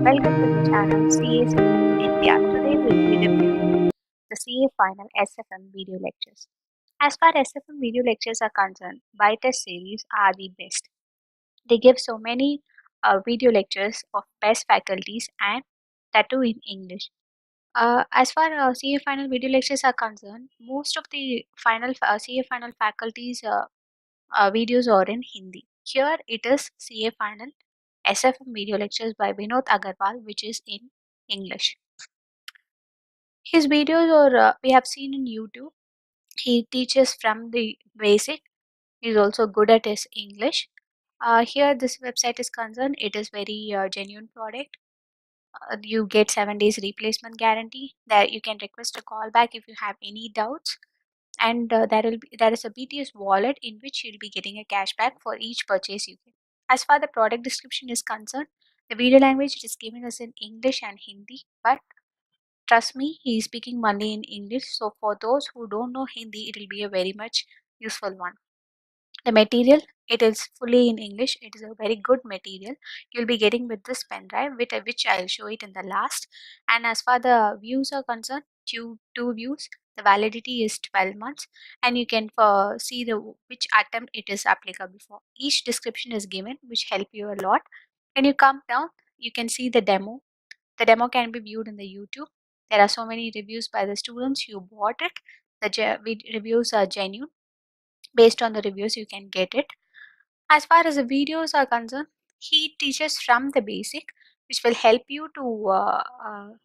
Welcome to the channel CA Syllabus India. Today we'll be reviewing the CA Final SFM video lectures. As far as SFM video lectures are concerned, by-test series are the best. They give so many video lectures of best faculties and that too in English. As far as CA Final video lectures are concerned, most of the CA Final faculties videos are in Hindi. Here it is CA Final SFM video lectures by Vinod Agarwal, which is in English. His videos are we have seen in YouTube. He teaches from the basic. He's also good at his English. Here, this website is concerned. It is very genuine product. You get 7 days replacement guarantee. That you can request a call back if you have any doubts. And there is a BTS wallet in which you'll be getting a cashback for each purchase you get. As far the product description is concerned, the video language it is given us in English and Hindi, but trust me, he is speaking only in English. So for those who don't know Hindi, it will be a very much useful one. The material, it is fully in English. It is a very good material. You'll be getting with this pen drive, with which I'll show it in the last. And as far the views are concerned, two views. The validity is 12 months, and you can see the which attempt it is applicable for. Each description is given, which help you a lot. When you come down, you can see the demo. The demo can be viewed in the YouTube. There are so many reviews by the students who bought it. The reviews are genuine. Based on the reviews, you can get it. As far as the videos are concerned, he teaches from the basic, which will help you to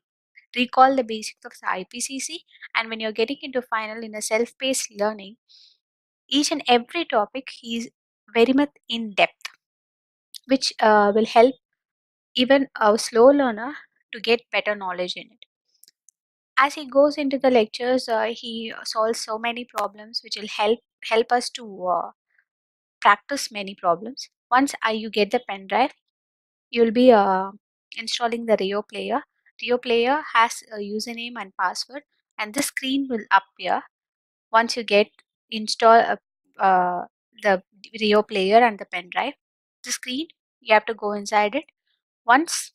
recall the basics of the IPCC. And when you're getting into final in a self-paced learning, each and every topic he's very much in depth, which will help even a slow learner to get better knowledge in it. As he goes into the lectures, he solves so many problems, which will help us to practice many problems. Once you get the pen drive, you'll be installing the Rio player. Rio player has a username and password, and the screen will appear once you get install the Rio player and the pen drive. The screen, you have to go inside it. Once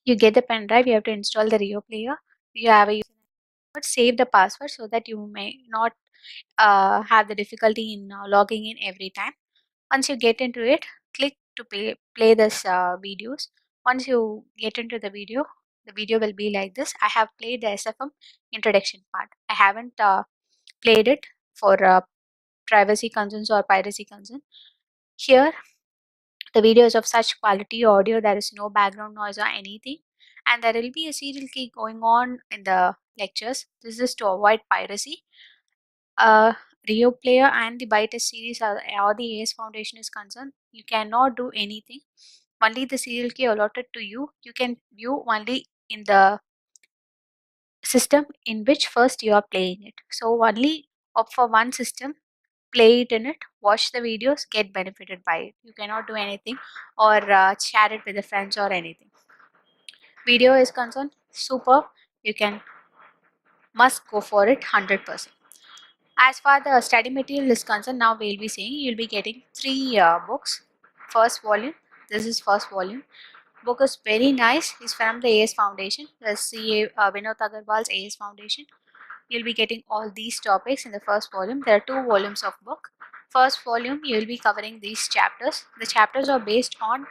you get the pen drive, you have to install the Rio player. You have a username, save the password so that you may not have the difficulty in logging in every time. Once you get into it, click to play this videos. Once you get into the video will be like this. I have played the SFM introduction part. I haven't played it for privacy concerns or piracy concern. Here, the video is of such quality audio, there is no background noise or anything. And there will be a serial key going on in the lectures. This is to avoid piracy. Rio player and the bytest series or the AS foundation is concerned, you cannot do anything. Only the serial key allotted to you, you can view only in the system in which first you are playing it. So only opt for one system, play it in it, watch the videos, get benefited by it. You cannot do anything or share it with the friends or anything. Video is concerned, super. You can must go for it 100%. As far the study material is concerned, now we'll be saying you'll be getting three books. First volume, this is first volume. Book is very nice. It's from the AS Foundation, the CA Vinod Agarwal's AS Foundation. You'll be getting all these topics in the first volume. There are 2 volumes of book. First volume, you'll be covering these chapters. The chapters are based on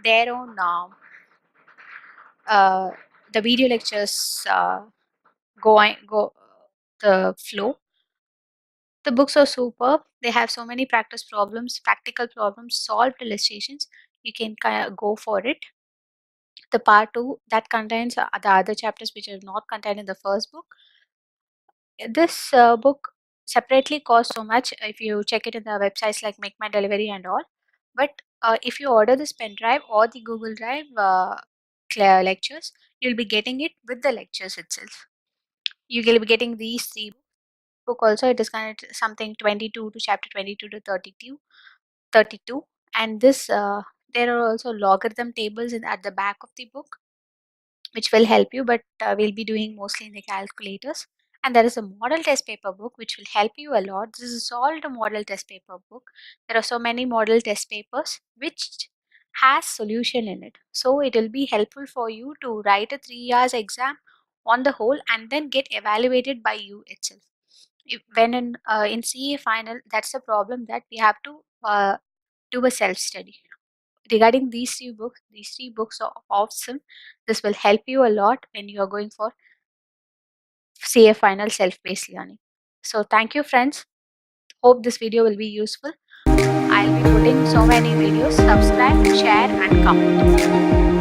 their own uh, the video lectures go the flow. The books are superb. They have so many practical problems, solved illustrations. You can kind of go for it. The part 2 that contains the other chapters which are not contained in the first book. This book separately costs so much if you check it in the websites like Make My Delivery and all. But if you order this pen drive or the Google Drive lectures, you'll be getting it with the lectures itself. You will be getting these 3 book also. It is kind of something 22 to chapter 22 to 32, and this there are also logarithm tables at the back of the book which will help you, but we'll be doing mostly in the calculators. And there is a model test paper book which will help you a lot. This is all the model test paper book. There are so many model test papers which has solution in it. So it will be helpful for you to write a 3 years exam on the whole and then get evaluated by you itself. When in CA final, that's the problem, that we have to do a self study regarding these three books are awesome. This will help you a lot when you are going for CA final self-paced learning. So thank you friends. Hope this video will be useful. I'll be putting so many videos. Subscribe, share and comment.